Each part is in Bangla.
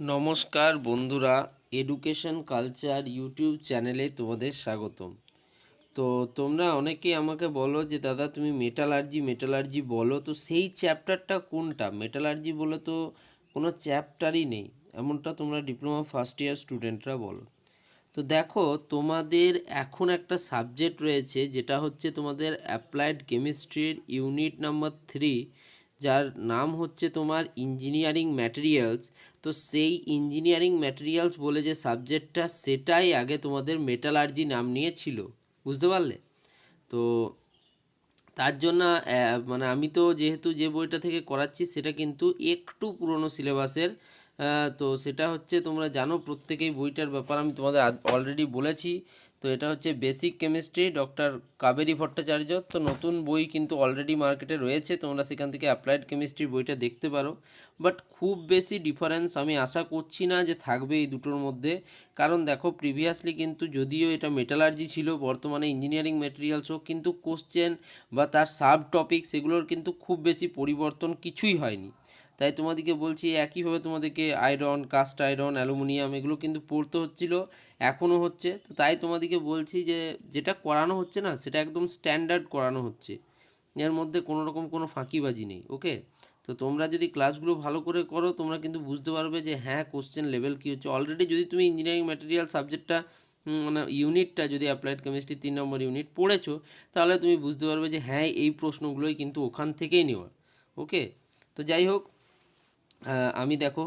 নমস্কার বন্ধুরা, এডুকেশন কালচার ইউটিউব চ্যানেলে তোমাদের স্বাগতম। তো তোমরা অনেকেই আমাকে বলো যে দাদা তুমি মেটালার্জি বলো, তো সেই চ্যাপ্টারটা কোনটা? মেটালার্জি বলে তো কোনো চ্যাপ্টারই নেই, এমনটা তোমরা ডিপ্লোমা ফার্স্ট ইয়ার স্টুডেন্টরা বলো। তো দেখো, তোমাদের এখন একটা সাবজেক্ট রয়েছে যেটা হচ্ছে তোমাদের অ্যাপ্লাইড কেমিস্ট্রির ইউনিট নাম্বার 3, যার নাম হচ্ছে তোমার ইঞ্জিনিয়ারিং ম্যাটেরিয়ালস। তো সেই ইঞ্জিনিয়ারিং ম্যাটেরিয়ালস বলে যে সাবজেক্টটা, সেটাই আগে তোমাদের মেটালার্জি নাম নিয়ে ছিল, বুঝতে পারলে? তো তার জন্য মানে আমি তো যেহেতু যে বইটা থেকে করাচ্ছি সেটা কিন্তু একটু পুরনো সিলেবাসের। তো সেটা হচ্ছে, তোমরা জানো প্রত্যেকেই বইটার ব্যাপার আমি তোমাদের অলরেডি বলেছি। তো এটা হচ্ছে basic chemistry, doctor Kaveri Bhattacharya. তো নতুন বই কিন্তু অলরেডি মার্কেটে রয়েছে, তোমরা সেখান থেকে অ্যাপ্লাইড কেমিস্ট্রির বইটা দেখতে পারো। বাট খুব বেশি ডিফারেন্স আমি আশা করছি না যে থাকবে এই দুটোর মধ্যে। কারণ দেখো, প্রিভিয়াসলি কিন্তু যদিও এটা মেটালার্জি ছিল, বর্তমানে ইঞ্জিনিয়ারিং ম্যাটেরিয়ালস হোক, কিন্তু কোশ্চেন বা তার সাব টপিক সেগুলোর কিন্তু খুব বেশি পরিবর্তন কিছুই হয়নি। তাই তোমাদেরকে বলছি, একইভাবে তোমাদেরকে আয়রন, কাস্ট আয়রন, অ্যালুমিনিয়াম এগুলো কিন্তু পড়তে হচ্ছিল, এখনও হচ্ছে। তো তাই তোমাদেরকে বলছি যে যেটা করানো হচ্ছে না সেটা একদম স্ট্যান্ডার্ড করানো হচ্ছে, এর মধ্যে কোনো রকম কোনো ফাঁকিবাজি নেই। ওকে, তো তোমরা যদি ক্লাসগুলো ভালো করে করো, তোমরা কিন্তু বুঝতে পারবে যে হ্যাঁ, কোশ্চেন লেভেল কী হচ্ছে। অলরেডি যদি তুমি ইঞ্জিনিয়ারিং ম্যাটেরিয়াল সাবজেক্টটা মানে ইউনিটটা যদি অ্যাপ্লাইড কেমিস্ট্রি 3 নম্বর ইউনিট পড়েছো, তাহলে তুমি বুঝতে পারবে যে হ্যাঁ, এই প্রশ্নগুলোই কিন্তু ওখান থেকেই নেওয়া। ওকে, তো যাই হোক, আমি দেখো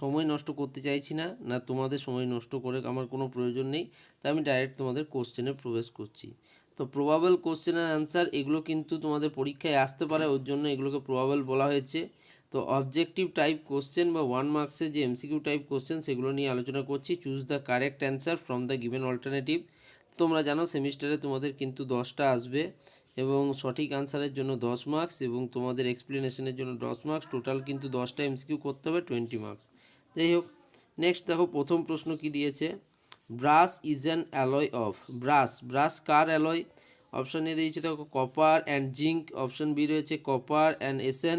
সময় নষ্ট করতে চাইছি না, না তোমাদের সময় নষ্ট করে আমার কোনো প্রয়োজন নেই। তাই আমি ডাইরেক্ট তোমাদের কোশ্চেনে প্রবেশ করছি। তো প্রবাবল কোশ্চেনের অ্যান্সার এগুলো কিন্তু তোমাদের পরীক্ষায় আসতে পারে, ওর জন্য এগুলোকে প্রবাবল বলা হয়েছে। তো অবজেক্টিভ টাইপ কোশ্চেন বা 1 মার্কসের যে এমসিকিউ টাইপ কোশ্চেন সেগুলো নিয়ে আলোচনা করছি। Choose the correct answer from the given alternative. তোমরা জানো সেমিস্টারে তোমাদের কিন্তু 10টা আসবে, এবং সঠিক আনসারের জন্য 10 মার্কস এবং তোমাদের এক্সপ্লেনেশনের জন্য 10 মার্কস, টোটাল কিন্তু 10টা এমসিকিউ করতে হবে, 20 মার্কস। যাই হোক, নেক্সট দেখো প্রথম প্রশ্ন কি দিয়েছে। Brass is an alloy of. Brass কার অ্যালয়? অপশান এ দিয়েছে দেখো copper and zinc, option B রয়েছে copper and Sn,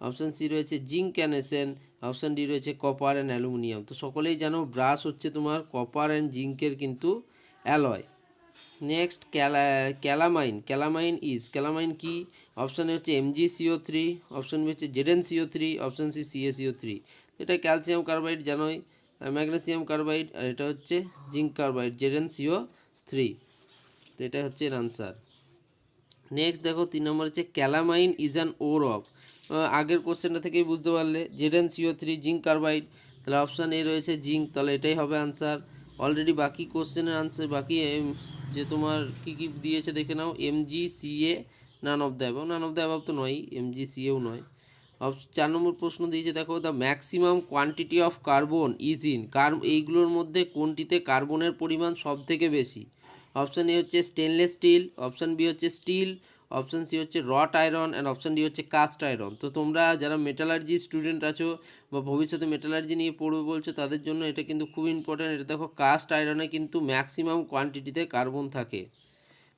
option C রয়েছে zinc and Sn, option D রয়েছে কপার অ্যান্ড অ্যালুমিনিয়াম। তো সকলেই জানো ব্রাশ হচ্ছে তোমার কপার অ্যান্ড জিঙ্কের কিন্তু অ্যালয়। নেক্সট ক্যালামাইন কি? অপশান এ হচ্ছে MgCO3, অপশান বি হচ্ছে ZnCO3, অপশান সি CaCO3। এটা ক্যালসিয়াম কার্বাইড জানোই, ম্যাগনেসিয়াম কার্বাইড, আর এটা হচ্ছে জিঙ্ক কার্বাইড ZnCO3। তো এটা হচ্ছে এর আনসার। নেক্সট দেখো 3 নম্বর হচ্ছে calamine is an ore of. আগের কোশ্চেনটা থেকেই বুঝতে পারলে ZnCO3 জিঙ্ক কার্বাইড, তাহলে অপশান এ রয়েছে জিঙ্ক, তাহলে এটাই হবে আনসার। অলরেডি বাকি কোশ্চেনের আনসার বাকি যে তোমার কী কী দিয়েছে দেখে নাও। MgCa none of the above, none of the above তো নয়, MgCaও নয়। 4 নম্বর প্রশ্ন দিয়েছে দেখো, the maximum quantity of carbon is in. এইগুলোর মধ্যে কোনটিতে কার্বনের পরিমাণ সব থেকে বেশি? অপশান এ হচ্ছে স্টেনলেস স্টিল, অপশান বি হচ্ছে স্টিল, অপশান সি হচ্ছে রট আয়রন, অ্যান্ড অপশান ডি হচ্ছে কাস্ট আয়রন। তো তোমরা যারা মেটালার্জি স্টুডেন্ট আছো বা ভবিষ্যতে মেটালার্জি নিয়ে পড়বে বলছো, তাদের জন্য এটা কিন্তু খুব ইম্পর্ট্যান্ট। এটা দেখো, কাস্ট আয়রনে কিন্তু ম্যাক্সিমাম কোয়ান্টিটিতে কার্বন থাকে।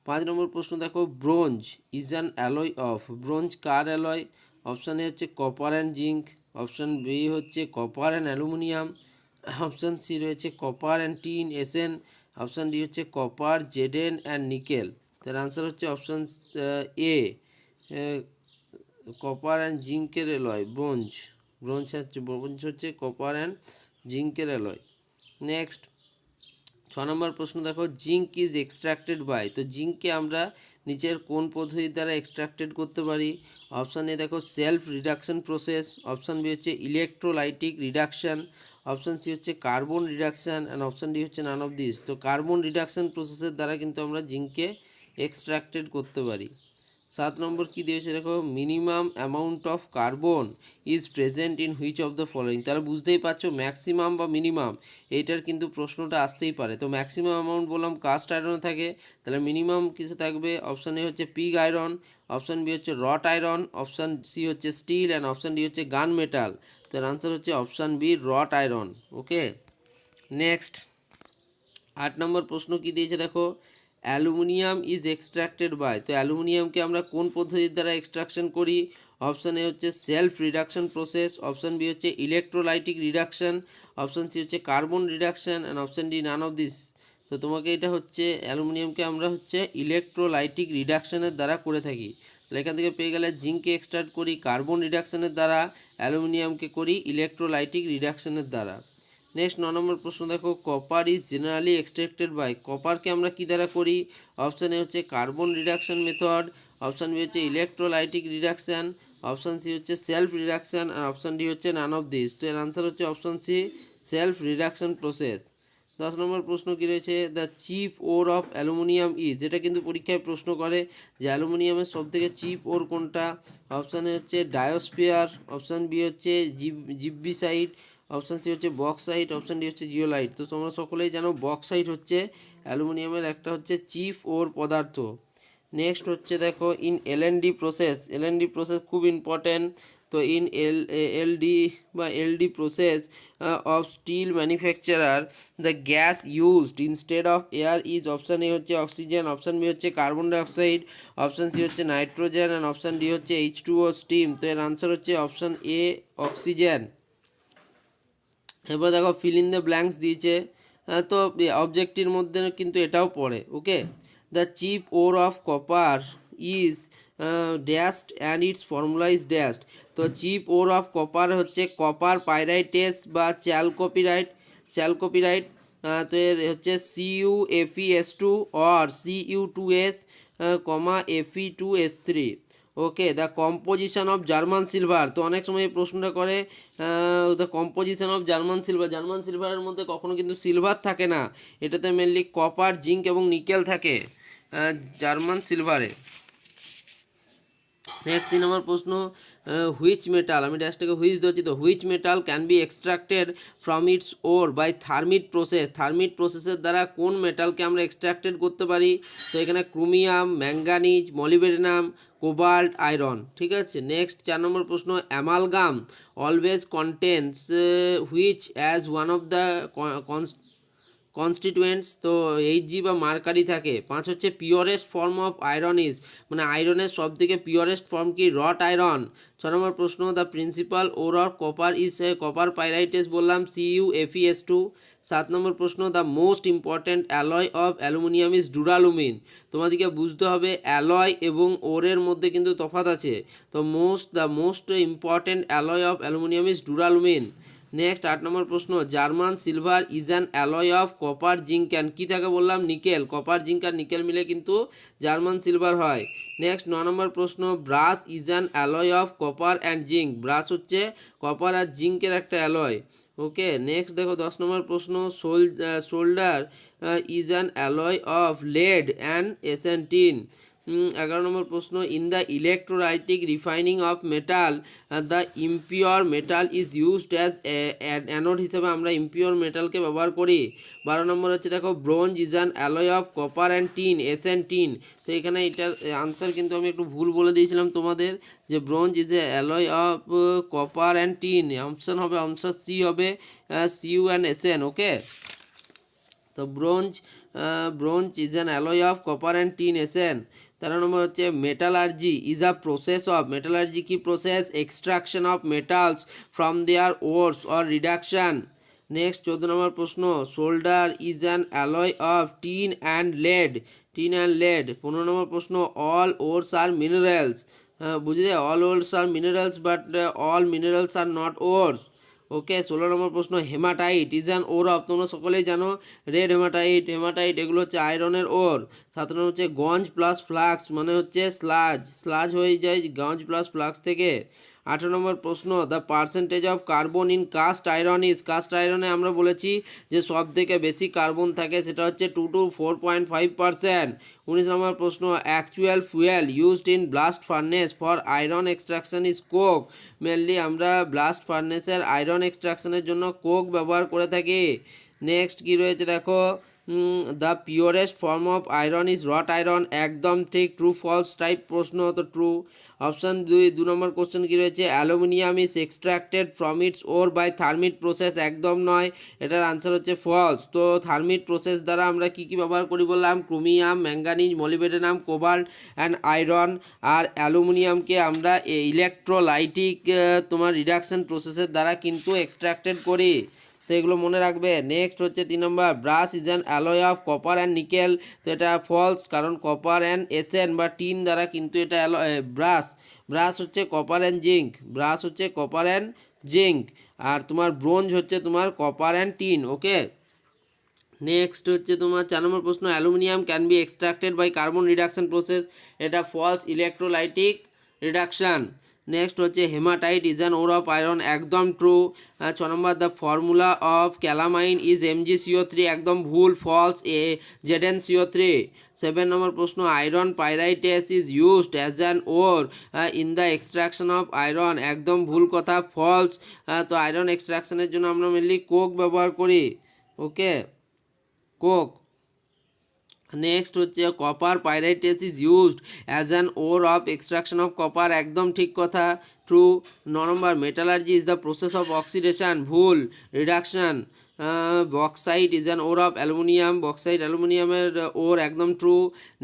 5 নম্বর প্রশ্ন দেখো, bronze is an alloy of. Bronze কার অ্যালয়? অপশান এ হচ্ছে copper and zinc, option B হচ্ছে copper and aluminium, option C রয়েছে copper and tin SN, option D হচ্ছে কপার জেডেন অ্যান্ড নিকেল। তার আনসার হচ্ছে অপশান এ, কপার অ্যান্ড জিঙ্কের অ্যালয় ব্রোঞ্জ। ব্রোঞ্জ হচ্ছে কপার অ্যান্ড জিঙ্কের অ্যালয়। নেক্সট 6 নম্বর প্রশ্ন দেখো, জিঙ্ক ইজ এক্সট্রাক্টেড বাই। তো জিঙ্ককে আমরা নিচের কোন পদ্ধতির দ্বারা এক্সট্রাক্টেড করতে পারি? অপশান এ দেখো self reduction process, option B হচ্ছে ইলেকট্রোলাইটিক রিডাকশান, অপশান সি হচ্ছে carbon reduction, and option D হচ্ছে নান অফ দিস। তো কার্বন রিডাকশান প্রসেসের দ্বারা কিন্তু আমরা জিঙ্ককে এক্সট্রাক্টেড করতে পারি। 7 নম্বর কী দিয়েছে দেখো, minimum amount of carbon is present in which of the following. তাহলে বুঝতেই পারছো ম্যাক্সিমাম বা মিনিমাম এইটার কিন্তু প্রশ্নটা আসতেই পারে। তো ম্যাক্সিমাম অ্যামাউন্ট বললাম কাস্ট আয়রনে থাকে, তাহলে মিনিমাম কিসে থাকবে? অপশান এ হচ্ছে পিগ আয়রন, অপশান বি হচ্ছে রট আয়রন, অপশান সি হচ্ছে স্টিল, অ্যান্ড অপশান ডি হচ্ছে গান মেটাল। তো এর আনসার হচ্ছে অপশান বি রট আয়রন। ওকে, নেক্সট 8 নম্বর প্রশ্ন কি দিয়েছে দেখো, অ্যালুমিনিয়াম ইজ এক্সট্রাক্টেড বাই। তো অ্যালুমিনিয়ামকে আমরা কোন পদ্ধতির দ্বারা এক্সট্রাকশন করি? অপশান এ হচ্ছে self reduction process, option B হচ্ছে ইলেকট্রোলাইটিক রিডাকশন, অপশান সি হচ্ছে carbon reduction and option D none of this. তো তোমাকে এটা হচ্ছে অ্যালুমিনিয়ামকে আমরা হচ্ছে ইলেকট্রোলাইটিক রিডাকশনের দ্বারা করে থাকি। তাহলে এখান থেকে পেয়ে গেলে জিঙ্ককে এক্সট্রাক্ট করি কার্বন রিডাকশনের দ্বারা, অ্যালুমিনিয়ামকে করি ইলেকট্রোলাইটিক রিডাকশনের দ্বারা। নেক্সট 9 নম্বর প্রশ্ন দেখো, copper is generally extracted by, কপারকে আমরা কী দ্বারা করি? অপশান এ হচ্ছে carbon reduction method, option B হচ্ছে ইলেকট্রোলাইটিক রিডাকশান, অপশান সি হচ্ছে সেলফ রিডাকশান আর অপশান ডি হচ্ছে নান অফ দিস। তো এর আনসার হচ্ছে option C self reduction process. 10 number প্রশ্ন কী রয়েছে, the chief ore of aluminium is, যেটা কিন্তু পরীক্ষায় প্রশ্ন করে যে অ্যালুমিনিয়ামের সবথেকে চিপ ওর কোনটা। অপশান এ হচ্ছে ডায়োস্ফিয়ার, অপশান বি হচ্ছে জিব্বিসাইট, অপশান সি হচ্ছে বক্সাইট, অপশান ডি হচ্ছে জিওলাইট। তো তোমরা সকলেই জানো বক্সাইট হচ্ছে অ্যালুমিনিয়ামের একটা হচ্ছে চিপ ওর পদার্থ। নেক্সট হচ্ছে দেখো in LND process, LND process খুব ইম্পর্টেন্ট। তো ইন এলডি বা LD process of steel manufacturer the gas used instead of air is, option A হচ্ছে অক্সিজেন, অপশান বি হচ্ছে কার্বন ডাইঅক্সাইড, অপশান সি হচ্ছে নাইট্রোজেন অ্যান্ড অপশান ডি হচ্ছে H2O স্টিম। তো এর আনসার হচ্ছে অপশান এ অক্সিজেন। এবার দেখো ফিল ইন দ্য ব্ল্যাঙ্কস দিয়েছে, তো অবজেক্টির মধ্যে কিন্তু এটাও পড়ে। Okay, the chief ore of copper is dashed and its formula is dashed. তো চিপ ওর অফ কপার হচ্ছে কপার পাইরাইটেস বা চ্যালকোপিরাইট। তো এর হচ্ছে CuFeS2 or Cu2S, Fe2S3। Okay, the composition of German silver, তো অনেক সময় এই প্রশ্নটা করে the composition of German silver, German সিলভারের মধ্যে কখনো কিন্তু সিলভার থাকে না, এটাতে মেনলি কপার, জিঙ্ক এবং নিকেল থাকে জার্মান সিলভারে। নেক্সট 3 নম্বর প্রশ্ন, হুইচ মেটাল, আমি ড্যাশটাকে হুইচ ধরছি, তো which metal can be extracted from its ore by thermite process, thermite প্রসেসের দ্বারা কোন মেটালকে আমরা এক্সট্রাক্টেড করতে পারি? তো এখানে chromium, manganese, molybdenum, cobalt, iron. ঠিক আছে। নেক্সট 4 নম্বর প্রশ্ন, amalgam always contains which as one of the constituents, তো Hg বা মার্কারি থাকে। 5 হচ্ছে purest form of iron is, মানে আয়রনের সব থেকে পিওরেস্ট ফর্ম কি? রট আয়রন। 6 নম্বর প্রশ্ন, the principal ore of copper is copper pyrites বললাম CuFeS2। 7 নম্বর প্রশ্ন, the most important alloy of aluminium is duralumin. তোমাদেরকে বুঝতে হবে অ্যালয় এবং ওরের মধ্যে কিন্তু তফাৎ আছে। তো the most important alloy of aluminium is duralumin. Next 8 number প্রশ্ন, German silver is an alloy of copper, zinc and কী থাকে বললাম? নিকেল। কপার, জিঙ্ক আর নিকেল মিলে কিন্তু জার্মান সিলভার হয়। নেক্সট 9 নম্বর প্রশ্ন, brass is an alloy of copper and zinc, brass হচ্ছে কপার আর জিঙ্কের একটা অ্যালয়। ওকে। নেক্সট দেখো 10 নম্বর প্রশ্ন, solder is an alloy of lead and এসেন্টিন। 11 number প্রশ্ন, in the electrolytic refining of metal the impure metal is used as anode, হিসেবে আমরা ইমপিওর মেটালকে ব্যবহার করি। 12 নম্বর হচ্ছে দেখো bronze is an alloy of copper and tin, SN tin. তো এখানে এটার আনসার কিন্তু আমি একটু ভুল বলে দিয়েছিলাম তোমাদের, যে bronze is a alloy of copper and tin. Option হবে অপশান সি হবে Cu অ্যান্ড Sn। ওকে, তো bronze is an alloy of copper and tin, Sn। 13 number হচ্ছে metallurgy is a process of, metallurgy কি process? Extraction of metals from their ores or reduction. Next 14 number প্রশ্ন, solder is an alloy of tin and lead, tin and lead. 15 number প্রশ্ন, অল ওরস আর মিনারেলস, বুঝলে all ores are minerals but all minerals are not ores. Okay. 16 number প্রশ্ন, hematite is an ore of, তোমরা সকলেই জানো রেড হেমাটাইট এগুলো হচ্ছে আয়রনের ওর। 17 হচ্ছে গঞ্জ প্লাস ফ্লাক্স, মানে হচ্ছে স্লাজ হয়ে যায় গঞ্জ প্লাস ফ্লাক্স থেকে। 18 নম্বর প্রশ্ন, the percentage of carbon in cast iron is, cast আয়রনে আমরা বলেছি যে সব থেকে বেশি কার্বন থাকে, সেটা হচ্ছে 2 to 4.5%। 19 নম্বর প্রশ্ন, actual fuel used in blast furnace for iron extraction is coke, mainly আমরা ব্লাস্ট ফার্নেসের আয়রন এক্সট্রাকশনের জন্য কোক ব্যবহার করে থাকি। নেক্সট কি রয়েছে দেখো, the purest form of iron is wrought iron, একদম ঠিক। ট্রু ফলস টাইপ প্রশ্ন, তো ট্রু। অপশান 2 নম্বর কোশ্চেন কী রয়েছে, aluminium is extracted from its ore by thermite process, একদম নয়, এটার আনসার হচ্ছে ফলস। তো থার্মিট প্রসেস দ্বারা আমরা কী কী ব্যবহার করি বললাম, chromium, manganese, molybdenum, cobalt and iron. আর অ্যালুমিনিয়ামকে আমরা ইলেকট্রোলাইটিক তোমার রিডাকশন প্রসেসের দ্বারা কিন্তু এক্সট্রাক্টেড করি, তো এগুলো মনে রাখবে। নেক্সট হচ্ছে 3 number, brass is an alloy of copper and nickel, তো এটা ফলস, কারণ কপার অ্যান্ড এসএন বা টিন দ্বারা কিন্তু এটা ব্রাশ হচ্ছে কপার অ্যান্ড জিঙ্ক, ব্রাশ হচ্ছে কপার অ্যান্ড জিঙ্ক। আর তোমার ব্রোঞ্জ হচ্ছে তোমার copper and tin. Okay, next হচ্ছে তোমার 4 নম্বর প্রশ্ন, aluminium can be extracted by carbon reduction process, এটা ফলস, ইলেকট্রোলাইটিক রিডাকশান। নেক্সট হচ্ছে hematite is an ore of iron, একদম true. 6 number, the formula of calamine is MgCO3, একদম ভুল, ফলস, ZnCO3। 7 নম্বর প্রশ্ন, iron pyrites is used as an ore in the extraction of iron, একদম ভুল কথা, ফলস। তো আয়রন এক্সট্রাকশনের জন্য আমরা মেনলি কোক ব্যবহার করি। Okay, coke. নেক্সট হচ্ছে copper pyrites is used as an ore of extraction of copper, একদম ঠিক কথা, true. 9 number, metallurgy is the process of oxidation, ভুল, reduction. Bauxite is an ore of aluminium, bauxite অ্যালুমিনিয়ামের ওর, একদম ট্রু।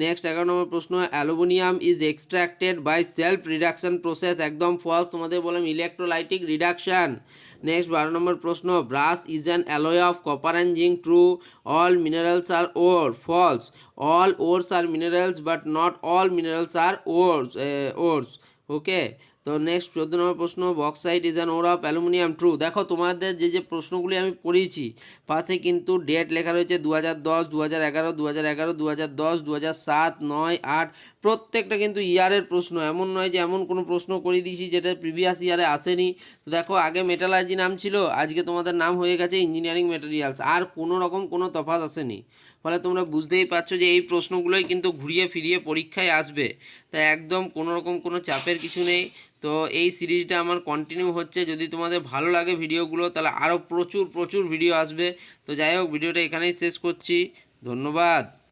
নেক্সট 11 নম্বর প্রশ্ন, aluminium is extracted by self reduction process, একদম ফলস, তোমাদের বললাম ইলেকট্রোলাইটিক রিডাকশান। নেক্সট 12 নম্বর প্রশ্ন, brass is an alloy of copper and zinc, true. All minerals are ore, false, all ores are minerals but not all minerals are ores. Okay, তো নেক্সট 14 নম্বর প্রশ্ন, bauxite is an ore of aluminium, true. দেখো তোমাদের যে প্রশ্নগুলি আমি পড়িয়েছি পাশে কিন্তু ডেট লেখা রয়েছে 2010, 2011, 2011, 2010, 2007, 9, 8, প্রত্যেকটা কিন্তু ইয়ারের প্রশ্ন, এমন নয় যে এমন কোনো প্রশ্ন করে দিয়েছি যেটা প্রিভিয়াস ইয়ারে আসেনি। তো দেখো, আগে মেটালার্জি নাম ছিল, আজকে তোমাদের নাম হয়ে গেছে ইঞ্জিনিয়ারিং ম্যাটেরিয়ালস, আর কোনো রকম কোনো তফাৎ আসেনি। ফলে তোমরা বুঝতেই পারছো যে এই প্রশ্নগুলোই কিন্তু ঘুরিয়ে ফিরিয়ে পরীক্ষায় আসবে, তাই একদম কোনো রকম কোনো চাপের কিছু নেই। তো এই সিরিজটা আমার কন্টিনিউ হচ্ছে, যদি তোমাদের ভালো লাগে ভিডিওগুলো তাহলে আরও প্রচুর প্রচুর ভিডিও আসবে। তো যাই হোক, ভিডিওটা এখানেই শেষ করছি, ধন্যবাদ।